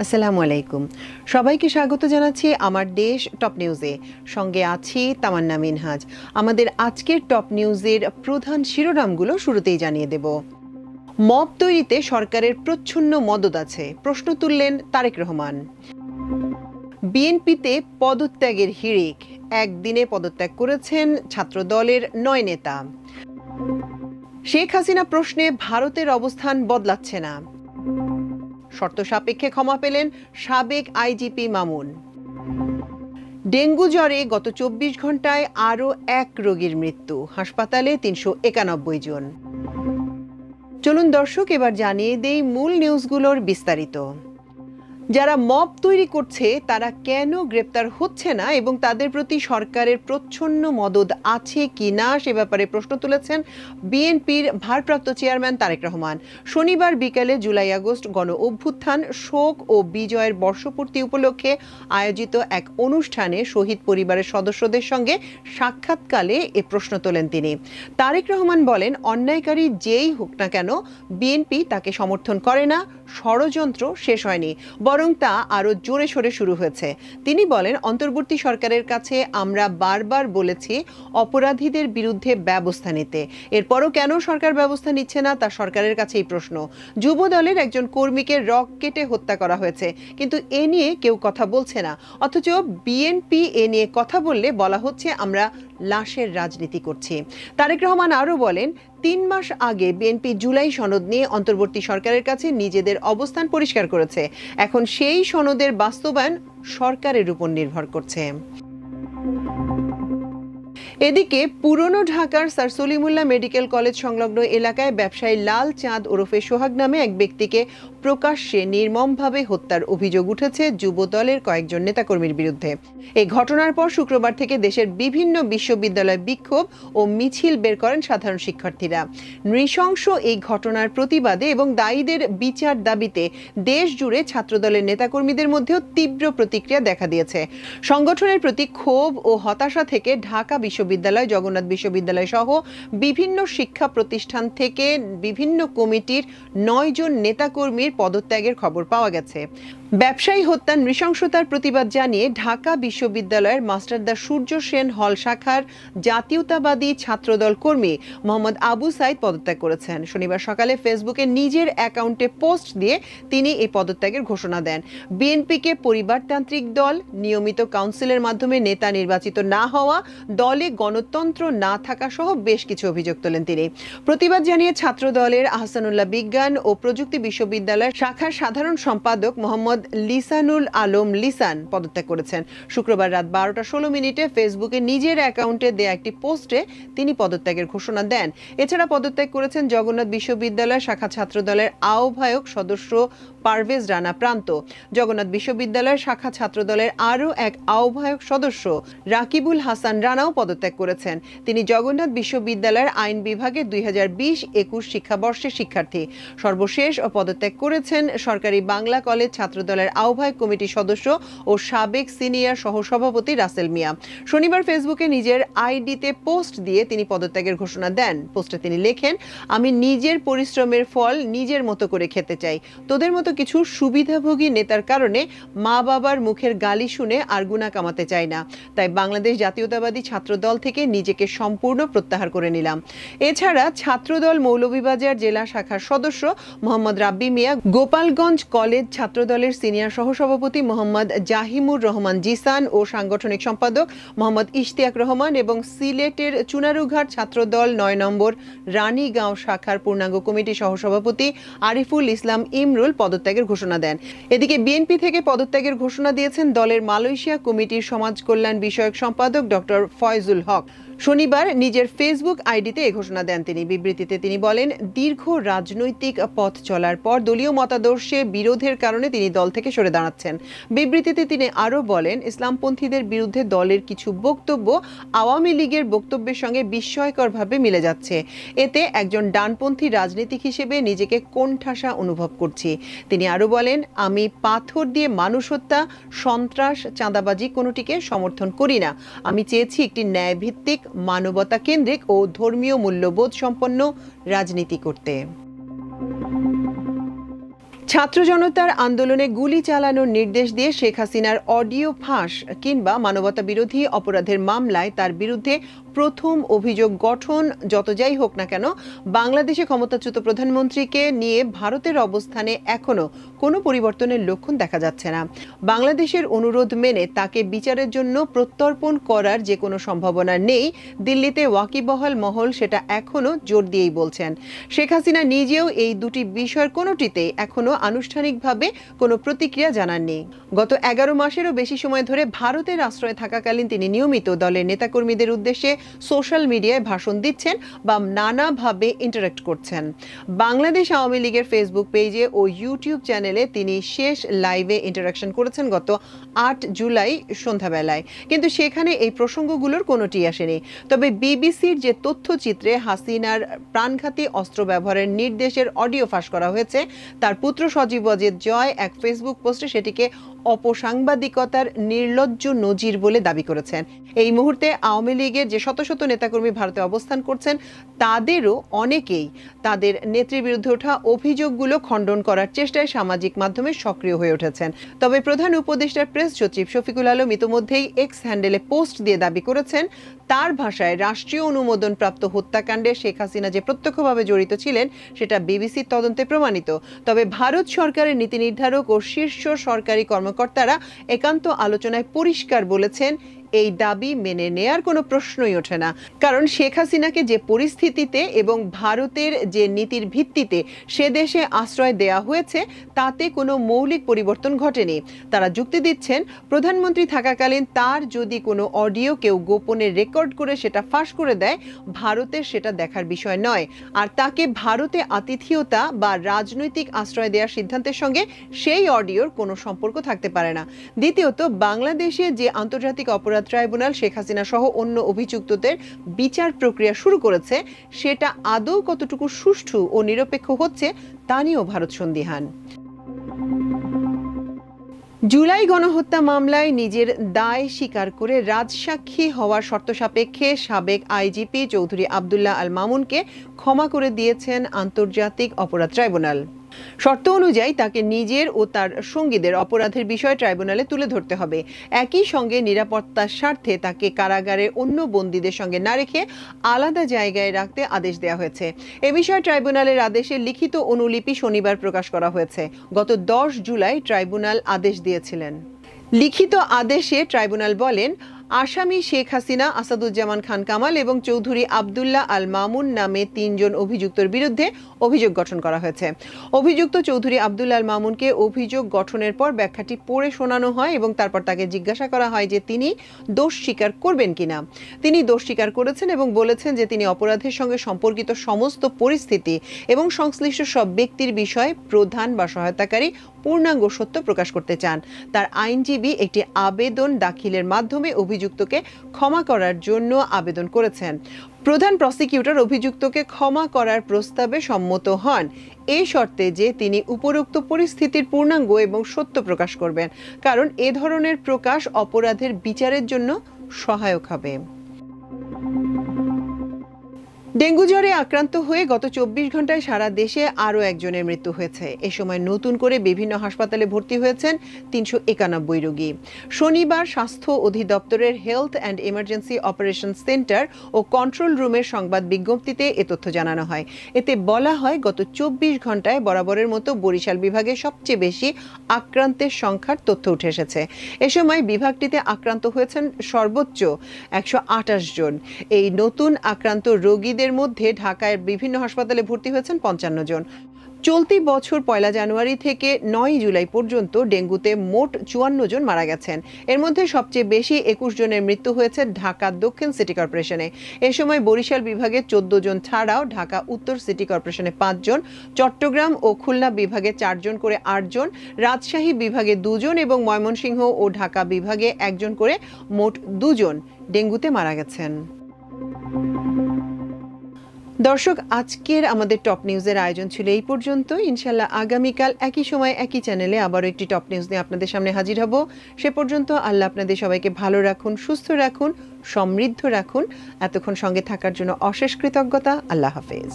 আসসালামু আলাইকুম। সবাইকে স্বাগত জানাচ্ছি আমার দেশ টপ নিউজে। সঙ্গে আছি তামান্না মিনহাজ। আমাদের আজকের টপ নিউজের প্রধান শিরোনামগুলো শুরুতেই জানিয়ে দেব। মব তৈরিতে সরকারের প্রচ্ছন্ন মদদ আছে, প্রশ্ন তুললেন তারেক রহমান। বিএনপিতে পদত্যাগের হিড়িক, একদিনে পদত্যাগ করেছেন ছাত্রদলের 9 নেতা। শেখ হাসিনা প্রশ্নে ভারতের অবস্থান বদলাচ্ছে না, শর্ত সাপেক্ষে ক্ষমা পেলেন সাবেক আইজিপি মামুন। ডেঙ্গু জ্বরে গত 24 ঘন্টায় আরও 1 রোগীর মৃত্যু, হাসপাতালে 391 জন। চলুন দর্শক, এবার জানিয়ে দেই মূল নিউজগুলোর বিস্তারিত। যারা মব তৈরি করছে তারা কেন গ্রেপ্তার হচ্ছে না এবং তাদের প্রতি সরকারের প্রচ্ছন্ন মদদ আছে কি না সে ব্যাপারে প্রশ্ন তুলেছেন বিএনপির ভারপ্রাপ্ত চেয়ারম্যান তারেক রহমান। শনিবার বিকেলে জুলাই আগস্ট গণ অভ্যুত্থান শোক ও বিজয়ের বর্ষপূর্তি উপলক্ষে আয়োজিত এক অনুষ্ঠানে শহীদ পরিবারের সদস্যদের সঙ্গে সাক্ষাৎকালে এ প্রশ্ন তোলেন তিনি। তারেক রহমান বলেন, অন্যায়কারী যেই হোক না কেন বিএনপি তাকে সমর্থন করে না, ষড়যন্ত্র শেষ হয়নি, বরং তা আরো জোরে সোরে শুরু হয়েছে। তিনি বলেন, অন্তর্বর্তী সরকারের কাছে আমরা বারবার বলেছি অপরাধীদের বিরুদ্ধে ব্যবস্থা নিতে, এরপরও কেন সরকার ব্যবস্থা নিচ্ছে না তা সরকারের কাছেই প্রশ্ন। যুব দলের একজন কর্মীকে রক কেটে হত্যা করা হয়েছে, কিন্তু এ নিয়ে কেউ কথা বলছে না, অথচ বিএনপি এ নিয়ে কথা বললে বলা হচ্ছে আমরা লাশের রাজনীতি করছি। তারেক রহমান আরও বলেন, 3 মাস আগে বিএনপি জুলাই সনদ নিয়ে অন্তর্বর্তী সরকারের কাছে নিজেদের অবস্থান পরিষ্কার করেছে, এখন সেই সনদের বাস্তবায়ন সরকারের উপর নির্ভর করছে। এদিকে পুরনো ঢাকার স্যার সলিমুল্লাহ মেডিকেল কলেজ সংলগ্ন এলাকায় ব্যবসায়ী লাল চাঁদ ওরফে সোহাগ নামে এক ব্যক্তিকে প্রকাশ্যে নির্মমভাবে হত্যার অভিযোগ উঠেছে যুব দলের কয়েকজন নেতাকর্মীর বিরুদ্ধে। এই ঘটনার পর শুক্রবার থেকে দেশের বিভিন্ন বিশ্ববিদ্যালয়ে বিক্ষোভ ও মিছিল বের করেন সাধারণ শিক্ষার্থীরা। নৃশংস এই ঘটনার প্রতিবাদে এবং দায়ীদের বিচার দাবিতে দেশ জুড়ে ছাত্রদলের নেতাকর্মীদের মধ্যেও তীব্র প্রতিক্রিয়া দেখা দিয়েছে। সংগঠনের প্রতি ক্ষোভ ও হতাশা থেকে ঢাকা বিশ্ববিদ্যালয়, জগন্নাথ বিশ্ববিদ্যালয় সহ বিভিন্ন শিক্ষা প্রতিষ্ঠান থেকে বিভিন্ন কমিটির 9 জন নেতাকর্মীর পদত্যাগের খবর পাওয়া গেছে। ব্যবসায়ী হত্যার নৃশংসতার প্রতিবাদ জানিয়ে ঢাকা বিশ্ববিদ্যালয়ের মাস্টারদা সূর্য সেন হল শাখার জাতীয়তাবাদী ছাত্রদল কর্মী মোহাম্মদ আবু সাইদ পদত্যাগ করেছেন। শনিবার সকালে ফেসবুকে নিজের অ্যাকাউন্টে পোস্ট দিয়ে তিনি এই পদত্যাগের ঘোষণা দেন। বিএনপিকে পরিবারতান্ত্রিক দল, নিয়মিত কাউন্সিলের মাধ্যমে নেতা নির্বাচিত না হওয়া, দলে গণতন্ত্র না থাকা সহ বেশ কিছু অভিযোগ তোলেন তিনি। প্রতিবাদ জানিয়ে ছাত্রদলের আহসানুল্লাহ বিজ্ঞান ও প্রযুক্তি বিশ্ববিদ্যালয়ের শাখার সাধারণ সম্পাদক মোহাম্মদ লিসানুল আলম লিসান পদত্যাগ করেছেন। শুক্রবার রাত 12:16 ফেসবুকে নিজের অ্যাকাউন্টে দেয়া একটি পোস্টে তিনি পদত্যাগের ঘোষণা দেন। এছাড়া পদত্যাগ করেছেন জগন্নাথ বিশ্ববিদ্যালয় শাখা ছাত্রদলের আহ্বায়ক সদস্য পারভেজ রানা প্রান্ত। জগন্নাথ বিশ্ববিদ্যালয়ের শাখা ছাত্রদলের আরও এক আহ্বায়ক সদস্য রাকিবুল হাসান রানাও পদত্যাগ করেছেন। তিনি জগন্নাথ বিশ্ববিদ্যালয়ের আইন বিভাগের 2020-21 শিক্ষাবর্ষের শিক্ষার্থী। সর্বশেষ পদত্যাগ করেছেন সরকারি বাংলা কলেজ ছাত্রদলের আহ্বায়ক কমিটির সদস্য ও সাবেক সিনিয়র সহসভাপতি রাসেল মিয়া। শনিবার ফেসবুকে নিজের আইডিতে পোস্ট দিয়ে তিনি পদত্যাগের ঘোষণা দেন। পোস্টে তিনি লেখেন, আমি নিজের পরিশ্রমের ফল নিজের মতো করে খেতে চাই। তোদের মতো কিছু সুবিধাভোগী নেতার কারণে মা বাবার মুখের গালি শুনে আর গুণা কামাতে চাই না। তাই বাংলাদেশ জাতীয়তাবাদী ছাত্রদল থেকে নিজেকে সম্পূর্ণ প্রত্যাহার করে নিলাম। এছাড়া ছাত্রদল মৌলভীবাজার জেলা শাখার সদস্য মোহাম্মদ রাব্বি মিয়া, গোপালগঞ্জ কলেজ ছাত্রদলের সিনিয়র সহসভাপতি মোহাম্মদ জাহিমুর রহমান জিসান ও সাংগঠনিক সম্পাদক মোহাম্মদ ইশতিয়াক রহমান এবং সিলেটের চুনারুঘাট ছাত্রদল 9 নম্বর রানীগাঁও শাখার পূর্ণাঙ্গ কমিটি সহসভাপতি আরিফুল ইসলাম ইমরুল পদত্যাগের ঘোষণা দেন। এদিকে বিএনপি থেকে পদত্যাগের ঘোষণা দিয়েছেন দলের মালয়েশিয়া কমিটির সমাজ কল্যাণ বিষয়ক সম্পাদক ডক্টর ফয়জুল হক। শনিবার নিজের ফেসবুক আইডিতে এ ঘোষণা দেন তিনি। বিবৃতিতে তিনি বলেন, দীর্ঘ রাজনৈতিক পথ চলার পর দলীয় মতাদর্শে বিরোধের কারণে তিনি দল থেকে সরে দাঁড়াচ্ছেন। বিবৃতিতে তিনি আরও বলেন, ইসলামপন্থীদের বিরুদ্ধে দলের কিছু বক্তব্য আওয়ামী লীগের বক্তব্যের সঙ্গে বিস্ময়করভাবে মিলে যাচ্ছে। এতে একজন ডানপন্থী রাজনীতিক হিসেবে নিজেকে কোণঠাসা অনুভব করছি। তিনি আরও বলেন, আমি পাথর দিয়ে মানুষ হত্যা, সন্ত্রাস, চাঁদাবাজি কোনোটিকে সমর্থন করি না। আমি চেয়েছি একটি ন্যায়ভিত্তিক, মানবতা কেন্দ্রিক ও ধর্মীয় মূল্যবোধ সম্পন্ন রাজনীতি করতে। ছাত্র জনতার আন্দোলনে গুলি চালানোর নির্দেশ দিয়ে শেখ হাসিনার অডিও ফাঁস কিংবা মানবতা বিরোধী অপরাধের মামলায় তার বিরুদ্ধে প্রথম অভিযোগ গঠন যত যাই হোক না কেন, বাংলাদেশে ক্ষমতাচ্যুত প্রধানমন্ত্রীকে নিয়ে ভারতের অবস্থানে এখনো কোনো পরিবর্তনের লক্ষণ দেখা যাচ্ছে না। বাংলাদেশের অনুরোধ মেনে তাকে বিচারের জন্য প্রত্যর্পণ করার যে কোনো সম্ভাবনা নেই, দিল্লিতে ওয়াকিবহাল মহল সেটা এখনো জোর দিয়েই বলছেন। শেখ হাসিনা নিজেও এই দুটি বিষয়ের কোনোটিতেই এখনো আনুষ্ঠানিকভাবে কোনো প্রতিক্রিয়া জানাননি। গত 11 মাসেরও বেশি সময় ধরে ভারতের আশ্রয়ে থাকাকালীন তিনি নিয়মিত দলের নেতাকর্মীদের উদ্দেশ্যে সোশ্যাল মিডিয়ায় ভাষণ দিচ্ছেন বা নানাভাবে ইন্টারঅ্যাক্ট করছেন। বাংলাদেশ আওয়ামী লীগের ফেসবুক পেজে ও ইউটিউব চ্যানেলে তিনি শেষ লাইভে ইন্টারঅ্যাকশন করেছেন গত 8 জুলাই সন্ধ্যাবেলায়, কিন্তু সেখানে এই প্রসঙ্গগুলোর কোনোটি আসেনি। তবে বিবিসির যে তথ্যচিত্রে হাসিনার প্রাণঘাতী অস্ত্র ব্যবহারের নির্দেশের অডিও ফাঁস করা হয়েছে, তার পুত্র সজীব ওয়াজেদ জয় এক ফেসবুক পোস্টে সেটিকে অপসাংবাদিকতার নির্লজ্জ নজির বলে দাবি করেছেন। এই মুহূর্তে আওয়ামী লীগের যে শত শত নেতাকর্মী ভারতে অবস্থান করছেন, তাদেরও অনেকেই তাদের নেত্রীর বিরুদ্ধে ওঠা অভিযোগগুলো খণ্ডন করার চেষ্টায় সামাজিক মাধ্যমে সক্রিয় হয়ে উঠেছেন। তবে প্রধান উপদেষ্টার প্রেস সচিব শফিকুল আলম ইতোমধ্যেই এক্স হ্যান্ডেলে পোস্ট দিয়ে দাবি করেছেন, তার ভাষায় রাষ্ট্রীয় অনুমোদনপ্রাপ্ত হত্যাকাণ্ডে শেখ হাসিনা যে প্রত্যক্ষভাবে জড়িত ছিলেন সেটা বিবিসির তদন্তে প্রমাণিত। তবে ভারত সরকারের নীতি নির্ধারক ও শীর্ষ সরকারি কর্মকর্তারা একান্ত আলোচনায় পরিষ্কার বলেছেন, এই দাবি মেনে নেয়ার কোনো প্রশ্নই ওঠে না। কারণ শেখ হাসিনাকে যে পরিস্থিতিতে এবং ভারতের যে নীতির ভিত্তিতে সে দেশে আশ্রয় দেয়া হয়েছে, তাতে কোনো মৌলিক পরিবর্তন ঘটেনি। তারা যুক্তি দিচ্ছেন, প্রধানমন্ত্রী থাকাকালীন তার যদি কোনো অডিও কেউ গোপনে রেকর্ড করে সেটা ফাঁস করে দেয়, ভারতের সেটা দেখার বিষয় নয়। আর তাকে ভারতে আতিথেয়তা বা রাজনৈতিক আশ্রয় দেওয়ার সিদ্ধান্তের সঙ্গে সেই অডিওর কোনো সম্পর্ক থাকতে পারে না। দ্বিতীয়ত, বাংলাদেশে যে আন্তর্জাতিক অপরাধ ট্রাইব্যুনাল শেখ হাসিনা সহ অন্য অভিযুক্তদের বিচার প্রক্রিয়া শুরু করেছে, সেটা আদৌ কতটুকু সুষ্ঠু ও নিরপেক্ষ হচ্ছে তা নিয়েও ভারত সন্দিহান। জুলাই গণহত্যা মামলায় নিজের দায় স্বীকার করে রাজসাক্ষী হওয়ার শর্ত সাপেক্ষে সাবেক আইজিপি চৌধুরী আবদুল্লাহ আল মামুনকে ক্ষমা করে দিয়েছেন আন্তর্জাতিক অপরাধ ট্রাইব্যুনাল। শর্ত অনুযায়ী তাকে নিজের ও তার সঙ্গীদের অপরাধের বিষয় ট্রাইব্যুনালে তুলে ধরতে হবে। একই সঙ্গে নিরাপত্তার স্বার্থে তাকে কারাগারের অন্য বন্দীদের সঙ্গে না রেখে আলাদা জায়গায় রাখতে আদেশ দেওয়া হয়েছে। এ বিষয়ে ট্রাইব্যুনালের আদেশে লিখিত অনুলিপি শনিবার প্রকাশ করা হয়েছে। গত 10 জুলাই ট্রাইব্যুনাল আদেশ দিয়েছিলেন। লিখিত আদেশে ট্রাইব্যুনাল বলেন, আসামি শেখ হাসিনা, আসাদুজ্জামান খান কামাল এবং চৌধুরী আবদুল্লাহ আল মামুন নামে 3 জন অভিযুক্তের বিরুদ্ধে অভিযোগ গঠন করা হয়েছে। অভিযুক্ত চৌধুরী আবদুল্লাহ আল মামুনকে অভিযোগ গঠনের পর ব্যাখ্যাটি পড়ে শোনানো হয় এবং তারপর তাকে জিজ্ঞাসা করা হয় যে তিনি দোষ স্বীকার করবেন কিনা। তিনি দোষ স্বীকার করেছেন এবং বলেছেন যে তিনি অপরাধের সঙ্গে সম্পর্কিত সমস্ত পরিস্থিতি এবং সংশ্লিষ্ট সব ব্যক্তির বিষয়ে প্রধান বা সহায়তাকারী পূর্ণাঙ্গ সত্য প্রকাশ করতে চান। তার আইনজীবী একটি আবেদন দাখিলের মাধ্যমে অভিযুক্তকে ক্ষমা করার জন্য আবেদন করেছেন। প্রধান প্রসিকিউটর অভিযুক্তকে ক্ষমা করার প্রস্তাবে সম্মত হন, এই শর্তে যে তিনি উপরোক্ত পরিস্থিতির পূর্ণাঙ্গ এবং সত্য প্রকাশ করবেন, কারণ এ ধরনের প্রকাশ অপরাধের বিচারের জন্য সহায়ক হবে। ডেঙ্গু জ্বরে আক্রান্ত হয়ে গত 24 ঘন্টায় সারা দেশে আরও একজনের মৃত্যু হয়েছে। এ সময় নতুন করে বিভিন্ন হাসপাতালে ভর্তি হয়েছেন 391 রোগী। শনিবার স্বাস্থ্য অধিদপ্তরের health and emergency operation centre ও কন্ট্রোল রুমের সংবাদ বিজ্ঞপ্তিতে এ তথ্য জানানো হয়। এতে বলা হয়, গত 24 ঘন্টায় বরাবরের মতো বরিশাল বিভাগে সবচেয়ে বেশি আক্রান্তের সংখ্যার তথ্য উঠে এসেছে। এ সময় বিভাগটিতে আক্রান্ত হয়েছেন সর্বোচ্চ 128 জন। এই নতুন আক্রান্ত রোগীদের মধ্যে ঢাকায় বিভিন্ন হাসপাতালে ভর্তি হয়েছেন 55 জন। চলতি বছর 1 জানুয়ারি থেকে 9 জুলাই পর্যন্ত ডেঙ্গুতে মোট 54 জন মারা গেছেন। এর মধ্যে সবচেয়ে বেশি 21 জনের মৃত্যু হয়েছে ঢাকা দক্ষিণ সিটি কর্পোরেশনে। এ সময় বরিশাল বিভাগে 14 জন ছাড়াও ঢাকা উত্তর সিটি কর্পোরেশনে 5 জন, চট্টগ্রাম ও খুলনা বিভাগে 4 জন করে 8 জন, রাজশাহী বিভাগে 2 জন এবং ময়মনসিংহ ও ঢাকা বিভাগে 1 জন করে মোট 2 জন ডেঙ্গুতে মারা গেছেন। দর্শক, আজকের আমাদের টপ নিউজের আয়োজন ছিল এই পর্যন্ত। ইনশাল্লাহ আগামীকাল একই সময় একই চ্যানেলে আবারও একটি টপ নিউজ নিয়ে আপনাদের সামনে হাজির হব। সে পর্যন্ত আল্লাহ আপনাদের সবাইকে ভালো রাখুন, সুস্থ রাখুন, সমৃদ্ধ রাখুন। এতক্ষণ সঙ্গে থাকার জন্য অশেষ কৃতজ্ঞতা। আল্লাহ হাফেজ।